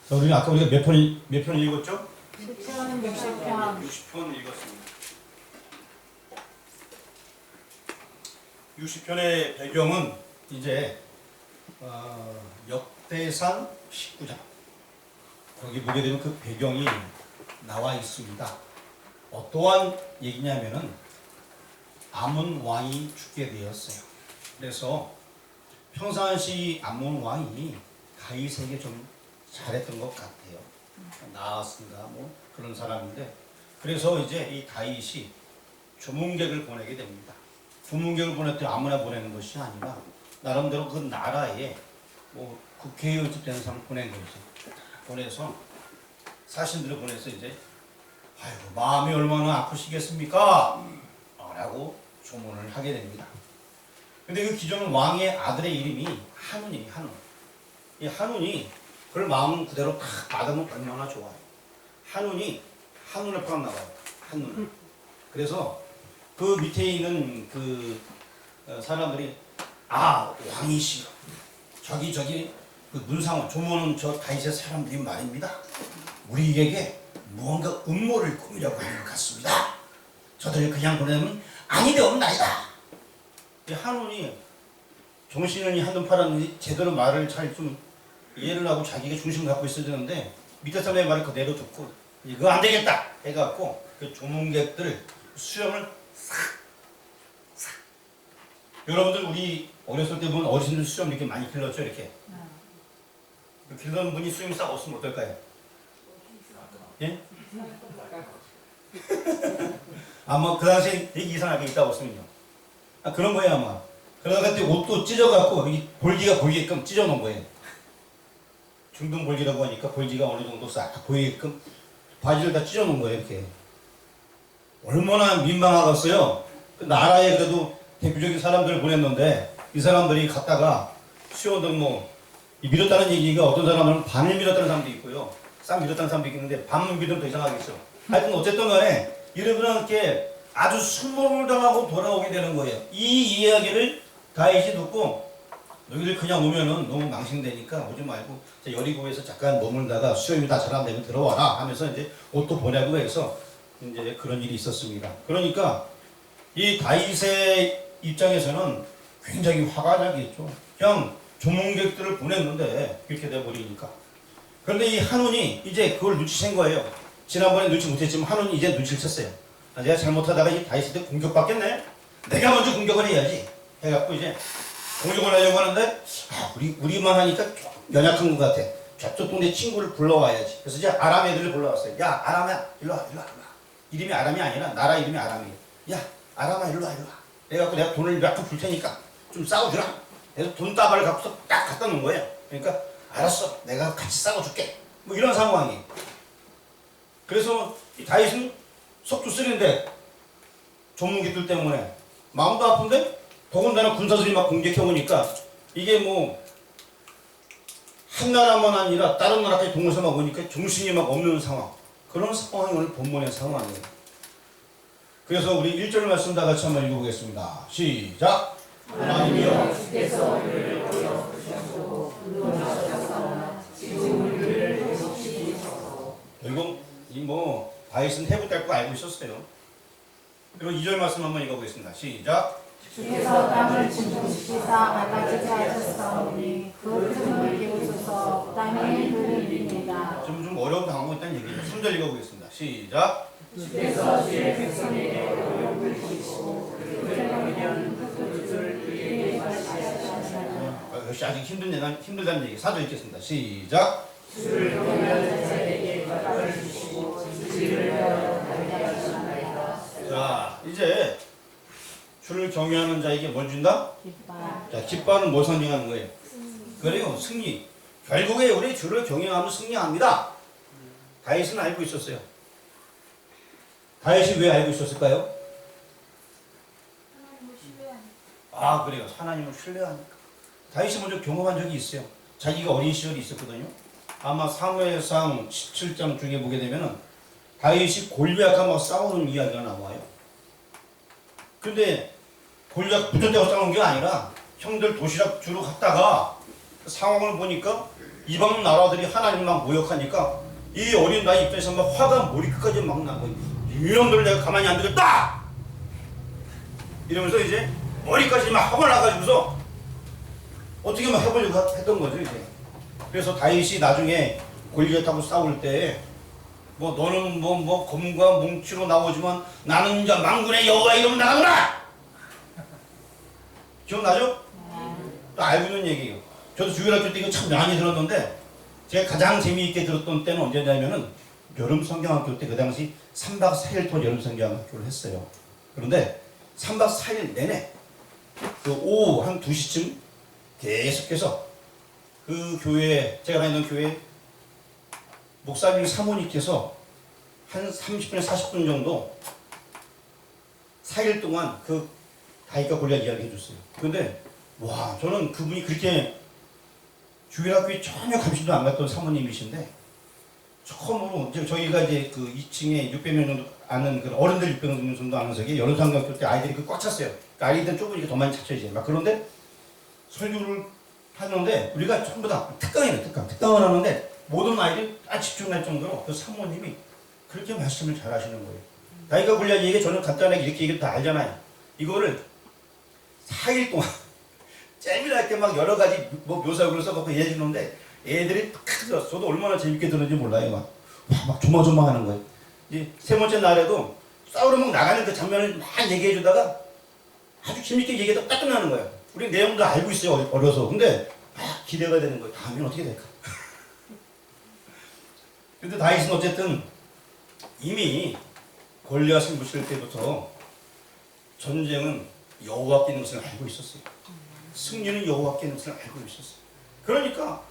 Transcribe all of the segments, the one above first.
자, 우리 아까 우리가 몇 편 읽었죠? 10편, 60편. 60편을 읽었습니다. 60편의 배경은 이제 역대상 19장. 거기 보게 되면 그 배경이 나와 있습니다. 어떠한 얘기냐면은 아몬 왕이 죽게 되었어요. 그래서 평상시 아몬 왕이 다윗에게 좀 잘했던 것 같아요. 나았습니다. 뭐 그런 사람인데, 그래서 이제 이 다윗이 조문객을 보내게 됩니다. 조문객을 보냈더니 아무나 보내는 것이 아니라 나름대로 그 나라에 뭐 국회의원 되는 사람을 보낸 거죠. 보내서 사신들을 보내서 이제 아이고 마음이 얼마나 아프시겠습니까? 라고 조문을 하게 됩니다. 근데 그 기존 왕의 아들의 이름이 한운이에요. 한운. 이 한운이 그걸 마음 그대로 딱 받으면 얼마나 좋아요. 한운이 한눈에 팍 나와요. 한눈. 그래서 그 밑에 있는 그 사람들이 왕이시여. 저기 그 문상원 조문은 저 다윗의 사람들이 말입니다. 우리에게 무언가 음모를 꾸미려고 하는 것 같습니다. 저들이 그냥 보내면 아니되옵나이다. 이 한운이 정신이 한눈 팔았는지 제대로 말을 잘 좀 이해를 하고 자기가 중심을 갖고 있어야 되는데 밑에 사람의 말을 그대로 듣고 이거 안 되겠다 해갖고 그 조문객들 수염을 싹. 여러분들 우리 어렸을 때 보면 어르신들 수염 이렇게 많이 길렀죠, 이렇게. 길던 분이 수염이 싹 없으면 어떨까요? 예? 아마 그 당시에 되게 이상하게 있다 없으면요. 그런 거예요 아마. 그러다가 그때 옷도 찢어갖고 이 볼기가 보이게끔 찢어놓은 거예요. 중등 볼기라고 하니까 볼기가 어느 정도 싹 보이게끔 바지를 다 찢어놓은 거예요, 이렇게. 얼마나 민망하겠어요. 그 나라에 그래도 대표적인 사람들을 보냈는데 이 사람들이 갔다가 수요들 뭐 밀었다는 얘기가 어떤 사람은 반을 밀었다는 사람도 있고요. 싹 밀었다는 사람도 있는데 반을 밀으면 더 이상하겠죠. 하여튼 어쨌든 간에 이렇게 아주 순모를 당하고 돌아오게 되는 거예요. 이 이야기를 다윗이 듣고 너희들 그냥 오면은 너무 망신되니까 오지 말고 여리고에서 잠깐 머물다가 수염이 다 자라되면 들어와라 하면서 이제 옷도 보내고 해서 이제 그런 일이 있었습니다. 그러니까 이 다윗의 입장에서는 굉장히 화가 나겠죠. 그냥 조문객들을 보냈는데 이렇게 돼버리니까. 그런데 이 한운이 이제 그걸 눈치챈 거예요. 지난번에 눈치 못했지만 한운이 이제 눈치를 챘어요. 내가 잘못하다가 이 다윗한테 공격받겠네? 내가 먼저 공격을 해야지. 해갖고 이제 공격을 하려고 하는데 우리만 하니까 좀 연약한 것 같아. 저쪽 동네 친구를 불러와야지. 그래서 이제 아람 애들을 불러왔어요. 야 아람아 일로와. 이름이 아람이 아니라 나라 이름이 아람이에요. 야 아람아 일로와. 그래갖고 내가 돈을 몇 푼 줄 테니까 좀 싸워주라. 그래서 돈다발을 갖고서 딱 갖다 놓은 거예요. 그러니까 알았어 내가 같이 싸워줄게. 뭐 이런 상황이. 그래서 이 다윗은 속도 쓰린데 조문객들 때문에 마음도 아픈데 더군다나 군사들이 막 공격해오니까 이게 뭐 한 나라만 아니라 다른 나라까지 동원해서 막 오니까 정신이 막 없는 상황. 그런 상황이 오늘 본문의 상황이에요. 그래서 우리 1절 말씀 다 같이 한번 읽어보겠습니다. 시작! 하나님이여 주께서 우리를 보여주시고 의논하셨사오나 지금 우리를 회복시키소서. 결국 이 뭐 다윗은 해부될 거 알고 있었어요. 그리고 2절 말씀 한번 읽어보겠습니다. 시작! 주께서 땅을 진동시키사 갈라지게 하셨사오니 그 틈을 비우소서 땅의 흐름입니다. 좀 어려운 당하고 있다는 얘기죠. 3절 읽어보겠습니다. 시작! 주께서 주의 백성에게 어려움을 주시고 그들을 위한 흙을 우리에게 하시옵소서. 역시 아직 힘들다는 얘기. 4절 읽겠습니다. 시작! 주를 경외하는 자에게 값을 주시고 지지를 하여 달게 하시나이다. 자, 이제 주를 경외하는 자에게 뭘 준다? 기뻐. 자, 기뻐하는 뭘 상징하는 거예요? 그래요, 승리. 결국에 우리 주를 경외하면 승리합니다. 다윗은 알고 있었어요. 다윗이 왜 알고 있었을까요? 그래요. 하나님을 신뢰하니까. 다윗이 먼저 경험한 적이 있어요. 자기가 어린 시절이 있었거든요. 아마 사무엘상 17장 중에 보게 되면은 다윗이 골리앗과 막 싸우는 이야기가 나와요. 근데 골리앗 붙었다고 싸우는 게 아니라 형들 도시락 주러 갔다가 상황을 보니까 이방 나라들이 하나님만 모욕하니까 이 어린 나이 입장에서 막 화가 머리끝까지 막 나고, 이놈들 내가 가만히 안 두겠다! 이러면서 이제 머리까지 막 화가 나가지고서 어떻게 막 해보려고 했던 거죠, 이제. 그래서 다윗이 나중에 골리앗하고 싸울 때, 뭐 너는 뭐 검과 뭉치로 나오지만 나는 자 만군의 여호와 이름 나가노라! 기억나죠? 또 알고 있는 얘기예요. 저도 주일학교 때 이거 참 많이 들었는데, 제가 가장 재미있게 들었던 때는 언제냐면은 여름 성경학교 때, 그 당시 3박 4일 동안 여름 성경학교를 했어요. 그런데 3박 4일 내내 그 오후 한 2시쯤 계속해서 그 교회, 제가 다니는 교회 목사님 사모님께서 한 30분에서 40분 정도 4일 동안 그 다윗과 골리앗 이야기 해줬어요. 그런데 와, 저는 그분이 그렇게 주일학교에 전혀 관심도 안 갔던 사모님이신데, 처음으로 저희가 이제 그 2층에 600명 정도 아는 그 어른들 600명 정도 아는 석에 여름상학교 때 아이들이 꽉 찼어요. 그러니까 아이들은 좁으니까 더 많이 찼죠 이제. 막 그런데 설교를 하는데 우리가 전부 다 특강이에요. 특강을 하는데 모든 아이들이 다 집중할 정도로 그 사모님이 그렇게 말씀을 잘 하시는 거예요. 다윗과 골리앗 얘기 저는 간단하게 이렇게 얘기를 다 알잖아요. 이거를 4일 동안 재미나게 막 여러 가지 뭐 묘사구를 써갖고 얘기해주는데 애들이 탁 들었어. 저도 얼마나 재밌게 들었는지 몰라요. 막 조마조마 하는 거예요. 이제 세 번째 날에도 싸우러 막 나가는 그 장면을 막 얘기해주다가 아주 재밌게 얘기하다가 딱 끝나는 거예요. 우리 내용도 알고 있어요. 어려서. 근데 막 기대가 되는 거예요. 다음엔 어떻게 될까? 근데 다윗은 어쨌든 이미 골리앗을 무실 때부터 전쟁은 여호와께 있는 것을 알고 있었어요. 승리는 여호와께 있는 것을 알고 있었어요. 그러니까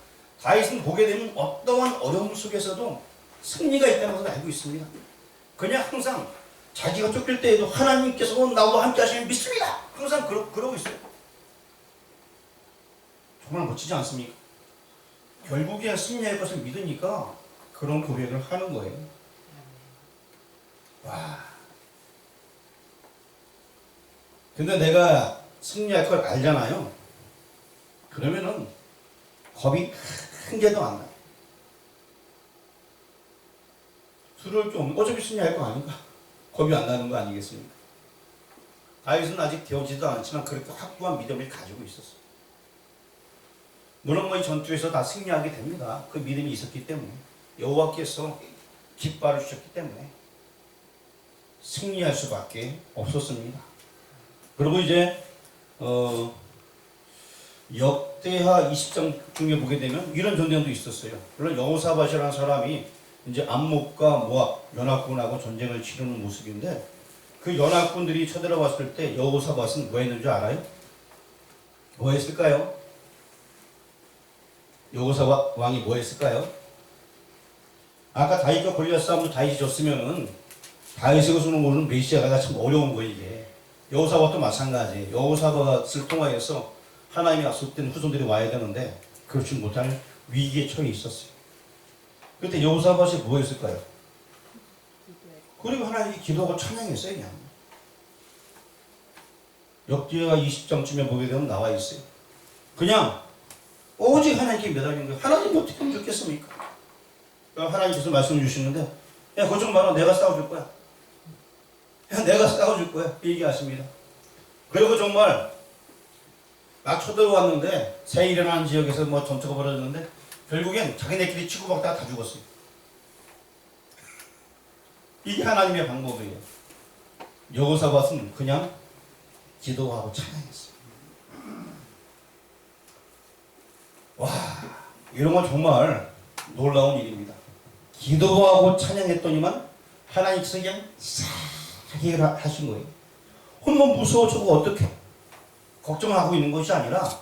다윗은 보게 되면 어떠한 어려움 속에서도 승리가 있다는 것을 알고 있습니다. 그냥 항상 자기가 쫓길 때에도 하나님께서 나와 함께 하시면 믿습니다. 항상 그러고 있어요. 정말 멋지지 않습니까? 결국에 승리할 것을 믿으니까 그런 고백을 하는 거예요. 와. 근데 내가 승리할 걸 알잖아요. 그러면은 겁이 한 개도 안 나요. 술을 좀 어차피 승리할 거 아닌가? 겁이 안 나는 거 아니겠습니까? 다윗은 아직 되어지도 않지만 그렇게 확고한 믿음을 가지고 있었어요. 물론 뭐 이 전투에서 다 승리하게 됩니다. 그 믿음이 있었기 때문에, 여호와께서 깃발을 주셨기 때문에 승리할 수밖에 없었습니다. 그리고 이제 역대하 20장 중에 보게 되면 이런 전쟁도 있었어요. 물론 여호사밧이라는 사람이 이제 암몬과 모압 연합군하고 전쟁을 치르는 모습인데, 그 연합군들이 쳐들어왔을 때 여호사밧은 뭐 했는 줄 알아요? 뭐 했을까요? 여호사밧 왕이 뭐 했을까요? 아까 다윗과 골리앗 싸움도 다윗이 졌으면은 다윗의 것으로 보는 메시아가 참 어려운 거예요 이게. 여호사밧도 마찬가지예요. 여호사밧을 통하여서 하나님이 약속된 후손들이 와야 되는데 그렇지 못할 위기에 처해 있었어요. 그때 여호사밧이 뭐 했을까요? 그리고 하나님이 기도하고 찬양했어요 그냥. 역대하 20장쯤에 보게 되면 나와 있어요. 그냥 오직 하나님께 매달린 거예요. 하나님이 어떻게 하면 좋겠습니까? 하나님께서 말씀 주시는데, 야 걱정 마라, 내가 싸워줄 거야. 야 내가 싸워줄 거야. 얘기하십니다. 그리고 정말 막 쳐들어왔는데 새 일어나는 지역에서 뭐 전투가 벌어졌는데 결국엔 자기네끼리 치고받다가 다 죽었어요. 이게 하나님의 방법이에요. 여호사밧은 그냥 기도하고 찬양했어요. 와, 이런 건 정말 놀라운 일입니다. 기도하고 찬양했더니만 하나님께서 그냥 싹 해결하신 거예요. 한번 무서워 저거 어떡해? 걱정하고 있는 것이 아니라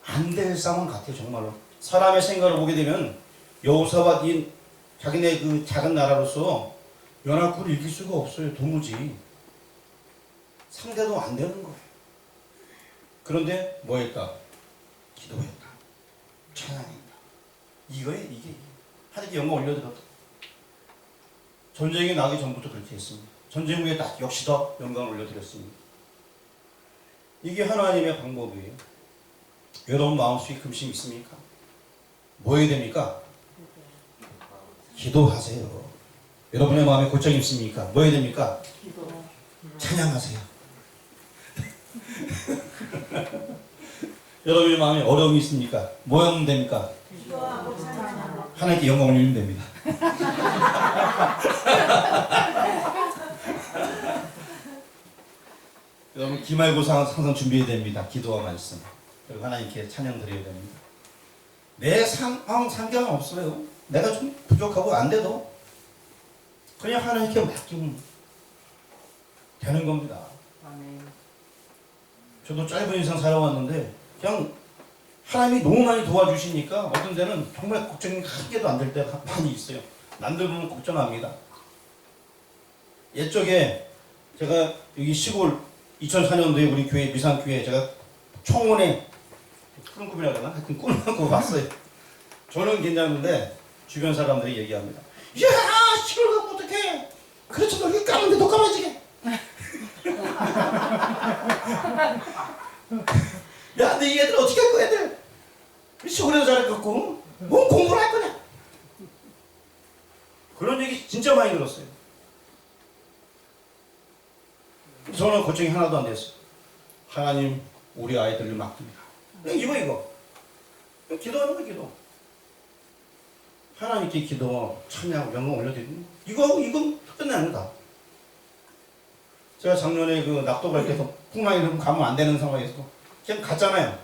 안 될 상황 같아요. 정말로 사람의 생각을 보게 되면 여호사밧이 자기네 그 작은 나라로서 연합군을 이길 수가 없어요. 도무지 상대도 안 되는 거예요. 그런데 뭐 했다? 기도했다. 찬양했다. 이거에 이게 하나님께 영광 올려드렸다. 전쟁이 나기 전부터 그렇게 했습니다. 전쟁 후에 딱 역시 더 영광을 올려드렸습니다. 이게 하나님의 방법이에요. 여러분 마음속에 금심 있습니까? 뭐 해야 됩니까? 기도하세요. 여러분의 마음에 고통이 있습니까? 뭐 해야 됩니까? 찬양하세요. 여러분의 마음에 어려움이 있습니까? 뭐 하면 됩니까? 하나님께 영광을 올리면 됩니다. 여러분 기말고사 항상 준비해야 됩니다. 기도와 말씀. 그리고 하나님께 찬양 드려야 됩니다. 내 상황 상관없어요. 내가 좀 부족하고 안 돼도 그냥 하나님께 맡기면 되는 겁니다. 저도 짧은 인생 살아왔는데 그냥 하나님이 너무 많이 도와주시니까 어떤 데는 정말 걱정이 한 개도 안 될 때가 많이 있어요. 남들 보면 걱정합니다. 옛적에 제가 여기 시골 2004년도에 우리 교회 미산교회 제가 청원에 푸른 꿈이라고 하나? 하여튼 꿈을 꾸고 갔어요. 저는 괜찮은데 주변 사람들이 얘기합니다. 야 시골 가면 어떡해. 그렇지 너 이렇게 까만데 더 까매지게. 야 근데 이 애들 어떻게 할 거야 애들. 시골에서 자라갖고 뭐 공부를 할 거냐. 그런 얘기 진짜 많이 들었어요. 저는 걱정이 하나도 안 됐어요. 하나님 우리 아이들을 맡깁니다. 이거 기도하는 거 기도. 하나님께 기도 찬양 영광 올려드리는 이건 끝나는 거다. 제가 작년에 그 낙도 갈 때서 풍랑이 가면 안 되는 상황에서 그냥 갔잖아요.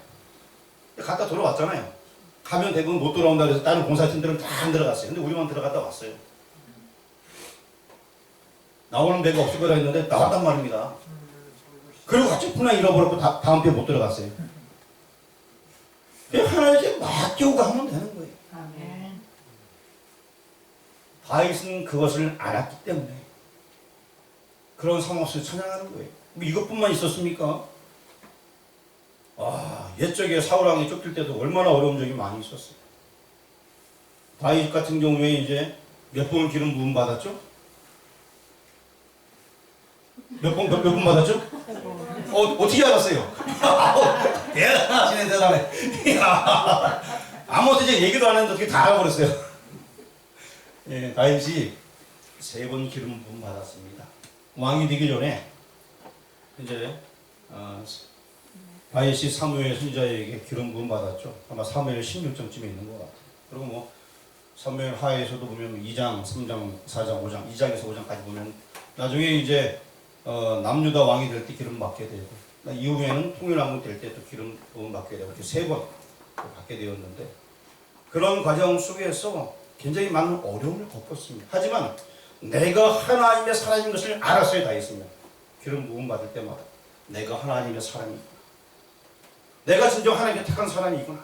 갔다 돌아왔잖아요. 가면 대부분 못 돌아온다 그래서 다른 공사팀들은 다 안 들어갔어요. 근데 우리만 들어갔다 왔어요. 나오는 데가 없을 거라 했는데 나왔단 말입니다. 그리고 갑자기 풍랑 잃어버렸고 다음 주에 못 들어갔어요. 그냥 하나님께 맡기고 가면 되는 거예요. 아멘. 다윗은 그것을 알았기 때문에 그런 상황 속에서 찬양하는 거예요. 뭐 이것뿐만 있었습니까? 옛적에 사울왕이 쫓길 때도 얼마나 어려운 적이 많이 있었어요. 다윗 같은 경우에 이제 몇 번 기름 부음 받았죠? 몇 번 받았죠? 어떻게 알았어요? 대단하시네, 대단해. 아무것도 이제 얘기도 안 했는데 어떻게 다 알아버렸어요. 예, 다윗이 3번 기름 부음 받았습니다. 왕이 되기 전에 이제 다윗이 사무엘 선지자에게 기름 부음 받았죠. 아마 사무엘 16장쯤에 있는 것 같아요. 그리고 뭐 사무엘 하에서도 보면 2장, 3장, 4장, 5장, 2장에서 5장까지 보면 나중에 이제 남유다 왕이 될 때 기름 받게 되고 이후에는 통일왕국 될 때 또 기름 부음 받게 되고 이렇게 3번 받게 되었는데 그런 과정 속에서 굉장히 많은 어려움을 겪었습니다. 하지만 내가 하나님의 사람인 것을 알았어요. 다윗은 기름 부음 받을 때마다 내가 하나님의 사람이구나. 내가 진정 하나님께 택한 사람이구나.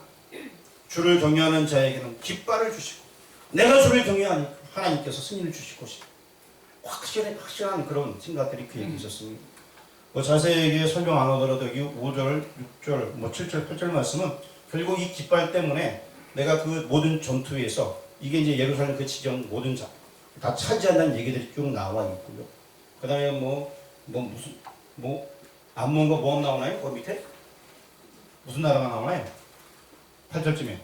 주를 경외하는 자에게는 깃발을 주시고 내가 주를 경외하니 하나님께서 승리를 주실 것이다. 확실한 그런 생각들이 그 얘기 있었습니다. 뭐 자세하게 설명 안 하더라도 여기 5절, 6절, 뭐 7절, 8절 말씀은 결국 이 깃발 때문에 내가 그 모든 전투에서 이게 이제 예루살렘 그 지정 모든 자 다 차지한다는 얘기들이 쭉 나와 있고요. 그 다음에 암몬과 모압 나오나요? 그 밑에? 무슨 나라가 나오나요? 8절쯤에.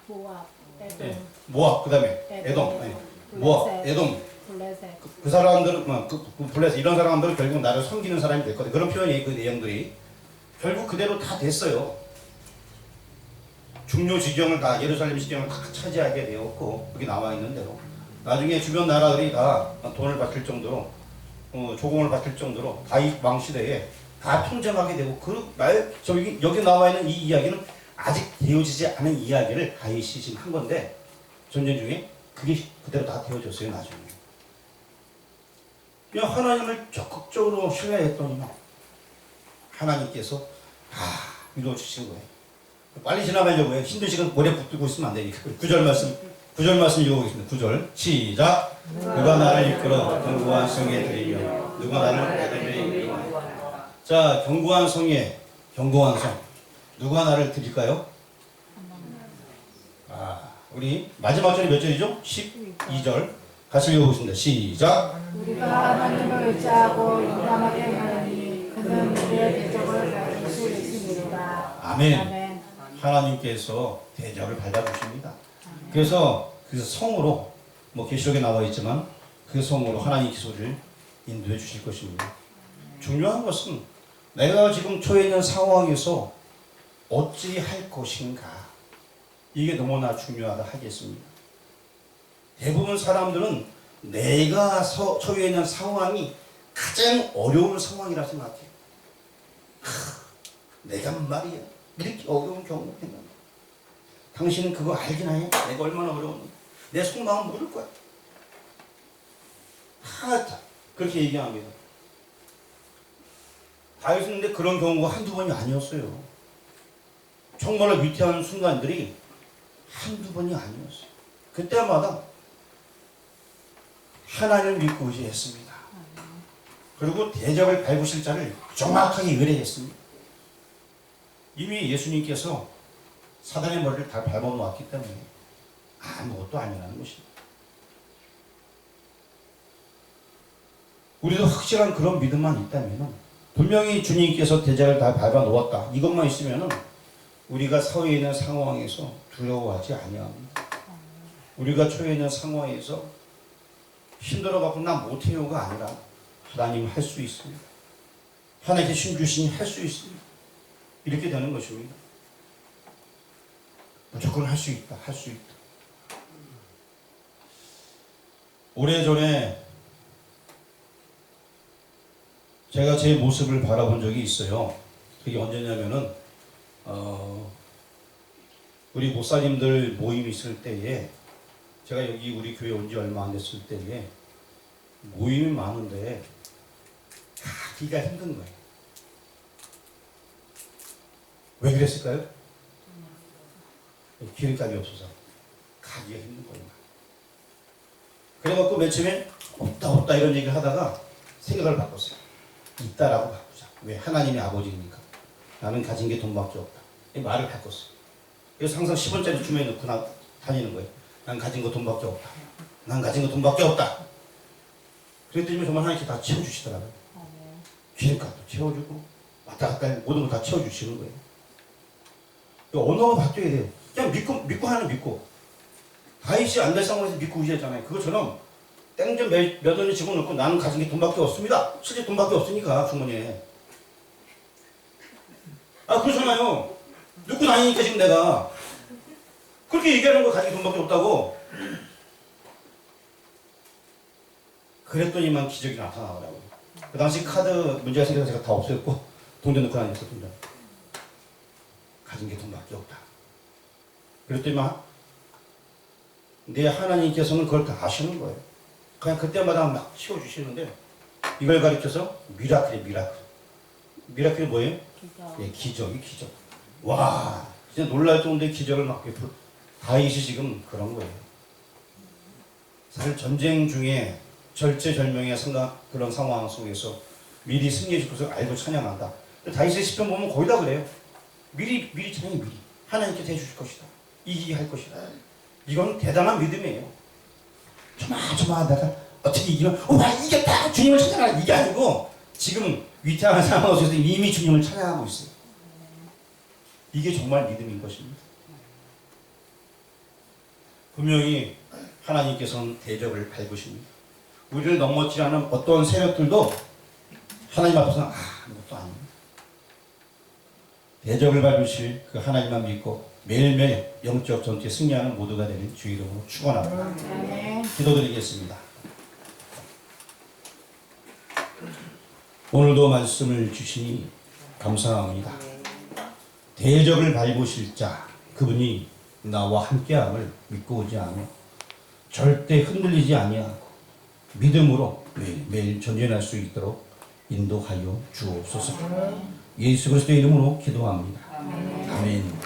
모압, 에돔. 네. 모압, 그 다음에 에돔. 네. 모압, 에돔. 블레셋. 그 사람들은, 블레셋, 이런 사람들은 결국 나를 섬기는 사람이 됐거든. 그런 표현이 그 내용들이. 결국 그대로 다 됐어요. 중요 지경을 다, 예루살렘 지경을 다 차지하게 되었고, 여기 나와 있는 대로. 나중에 주변 나라들이 다 돈을 바칠 정도로, 조공을 바칠 정도로 다윗 왕 시대에 다 통제하게 되고 여기 나와 있는 이 이야기는 아직 되어지지 않은 이야기를 다윗이 지금 한 건데 전쟁 중에 그게 그대로 다 되어졌어요. 나중에 그냥 하나님을 적극적으로 신뢰했더니 하나님께서 다 이루어주신 거예요. 빨리 지나가려고 해요. 힘든 시간 머리에 붙들고 있으면 안 되니까. 9절 말씀 읽어보겠습니다. 9절 시작. 누가 나를 이끌어 견고한 성에 들이며 누가 나를 에돔에 이끌어. 자, 견고한 성에 견고한 성 누가 나를 드릴까요? 우리 마지막 절이 몇 절이죠? 12절 같이 읽어보겠습니다. 시작. 우리가 하나님을 의지하고 인감하게 하니 그는 우리의 대적을 가질 수 있습니다. 아멘. 아멘. 하나님께서 대접을 밟아주십니다. 그래서 그 성으로 뭐 계시록에 나와 있지만 그 성으로 하나님께서 우리를 인도해 주실 것입니다. 중요한 것은 내가 지금 처해 있는 상황에서 어찌 할 것인가, 이게 너무나 중요하다 하겠습니다. 대부분 사람들은 내가 처해 있는 상황이 가장 어려운 상황이라 생각해요. 내가 말이야 이렇게 어려운 경우가 있나? 당신은 그거 알긴 하냐? 내가 얼마나 어려웠는지. 내 속마음 모를 거야. 그렇게 얘기합니다. 다윗은 그런 경우가 한두 번이 아니었어요. 정말로 위태한 순간들이 한두 번이 아니었어요. 그때마다 하나님을 믿고 의지했습니다. 그리고 대적을 밟으실 자를 정확하게 의뢰했습니다. 이미 예수님께서 사단의 머리를 다 밟아놓았기 때문에 아무것도 아니라는 것입니다. 우리도 확실한 그런 믿음만 있다면, 분명히 주님께서 대적을 다 밟아놓았다, 이것만 있으면 우리가 처해 있는 상황에서 두려워하지 아니합니다. 우리가 처해 있는 상황에서 힘들어갖고 나 못해요가 아니라 하나님 할 수 있습니다. 하나님께 힘주시니 할 수 있습니다. 이렇게 되는 것입니다. 무조건 할 수 있다, 할 수 있다. 오래전에 제가 제 모습을 바라본 적이 있어요. 그게 언제냐면은 우리 목사님들 모임 있을 때에, 제가 여기 우리 교회 온 지 얼마 안 됐을 때에 모임이 많은데 가기가 힘든 거예요. 왜 그랬을까요? 기름값이 없어서 가기가 힘든 거예요. 그래갖고 맨 처음에 없다 이런 얘기를 하다가 생각을 바꿨어요. 있다라고 바꾸자. 왜? 하나님의 아버지니까. 나는 가진 게 돈밖에 없다. 이 말을 바꿨어요. 그래서 항상 10원짜리 주머니에 넣고 다니는 거예요. 난 가진 거 돈밖에 없다. 난 가진 거 돈밖에 없다. 그랬더니 정말 하나님께서 다 채워주시더라고요. 기름값도 채워주고 왔다 갔다 모든 걸 다 채워주시는 거예요. 언어가 바뀌어야 돼요. 그냥 믿고 하는 믿고. 다윗이 안 될 상황에서 믿고 의지했잖아요. 그것처럼 땡전 몇 원을 집어넣고 나는 가진 게 돈밖에 없습니다. 실제 돈밖에 없으니까 주머니에. 그렇잖아요. 넣고 다니니까 지금 내가 그렇게 얘기하는 거, 가진 게 돈밖에 없다고. 그랬더니만 기적이 나타나더라고요. 그 당시 카드 문제가 생겨서 제가 다 없애고 동전 넣고 다녔거든요. 가진 게 돈밖에 없다. 그랬더니만 내 하나님께서는 그걸 다 아시는 거예요. 그냥 그때마다 막 치워주시는데, 이걸 가리켜서 미라클이에요. 미라클이 뭐예요? 기적. 예, 기적이 기적. 와, 진짜 놀랄 정도의 기적을 막 베풀. 다윗이 지금 그런 거예요. 사실 전쟁 중에 절체절명의 그런 상황 속에서 미리 승리해 줄 것을 알고 찬양한다. 다윗의 시편 보면 거의 다 그래요. 미리 찬양해. 미리 하나님께서 해주실 것이다. 이기게 할 것이다. 이건 대단한 믿음이에요. 조마조마하다가 어떻게 이기면 와 이겼다 주님을 찬양하라, 이게 아니고 지금 위태한 상황 속에서 이미 주님을 찬양하고 있어요. 이게 정말 믿음인 것입니다. 분명히 하나님께서는 대적을 밟으십니다. 우리를 넘어지지 않은 어떤 세력들도 하나님 앞에서는 아무것도 아닙니다. 대적을 밟으실 그 하나님만 믿고 매일매일 영적 전투에 승리하는 모두가 되는 주 이름으로 축원합니다. 기도드리겠습니다. 오늘도 말씀을 주시니 감사합니다. 대적을 밟으실 자, 그분이 나와 함께함을 믿고 오지 않아 절대 흔들리지 아니하고 믿음으로 매일 전진할 수 있도록 인도하여 주옵소서. 예수 그리스도의 이름으로 기도합니다. 아멘.